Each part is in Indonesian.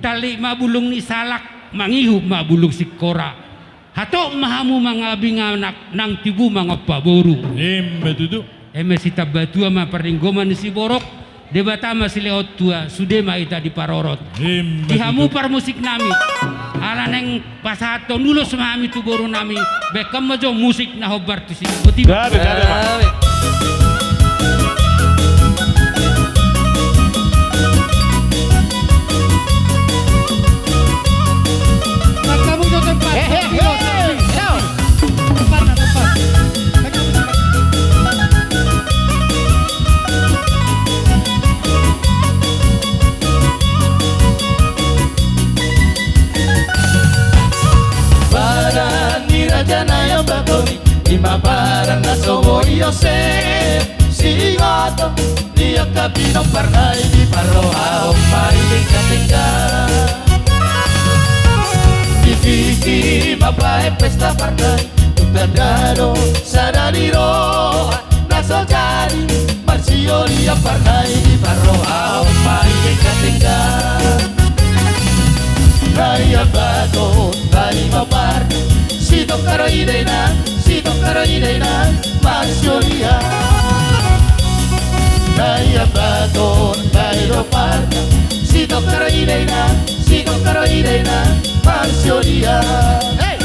Itali mabulong ni salak, mangihub mabulong si kora. Hato mahamu mangabi nganak nang tibu mga paboro. Betutu. Sita batua ma paringgoman ni si borok. Debatama si leot tua sudema ita di parorot. Dihamu par musik nami. Ala neng pasato nulos mami tu guru nami. Bekam majo musik na hobar tu si. Gade. Kamu tuh tempat. Janaya batoni imabaran na sobo Yosef Sigato dia kapino parnay di paroa mahiling katingga di Vicky mabae pesta parnay tutandado sadaliro naso jari marsio dia parnay di paroa mahiling katingga Raya bato dari mabar Sito karo idena Marsiolia Naya baton Nairo parka Sito karo idena Marsiolia Hey!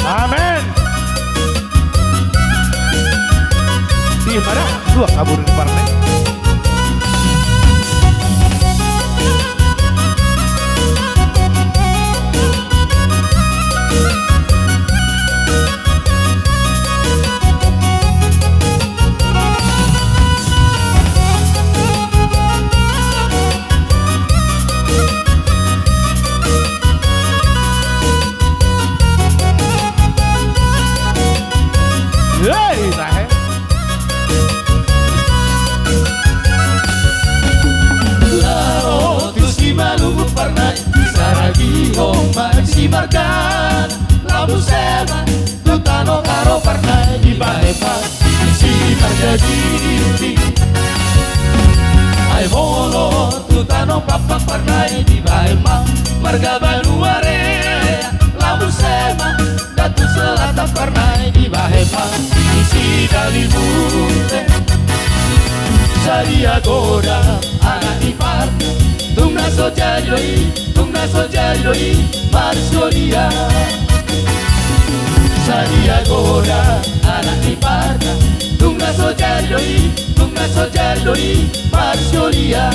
Amen. Di mana? Dua kabur di partai. Markan labu sema tutano karo parnai di baepa si margadi ai volo tutano papa parnai di baepa marga banuare labu sema datu selatan parnai di baepa si dari bunte saria goda anak di parta tungna sojajoi Marsiolia Saria goda anak di parta tungna sojajoi Marsiolia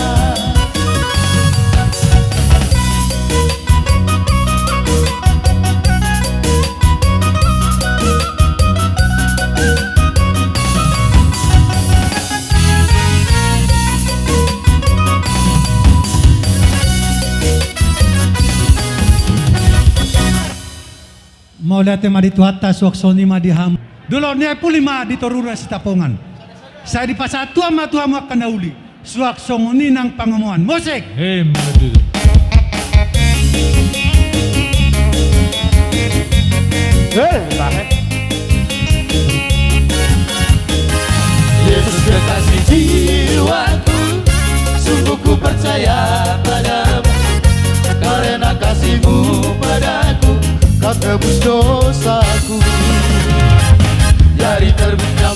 Mau lihat madi tuata suaksoni madi ham. Dulu ni pulima di torura sitapongan. Saya di pasatu ama tuha mak kanauli. Suaksoni nang pangamuan. Musik. Betutu. Yesus kekasih jiwaku, sungguh ku percaya padamu, karena kasih-Mu padaku, Kau tebus dosaku. Dari terbitnya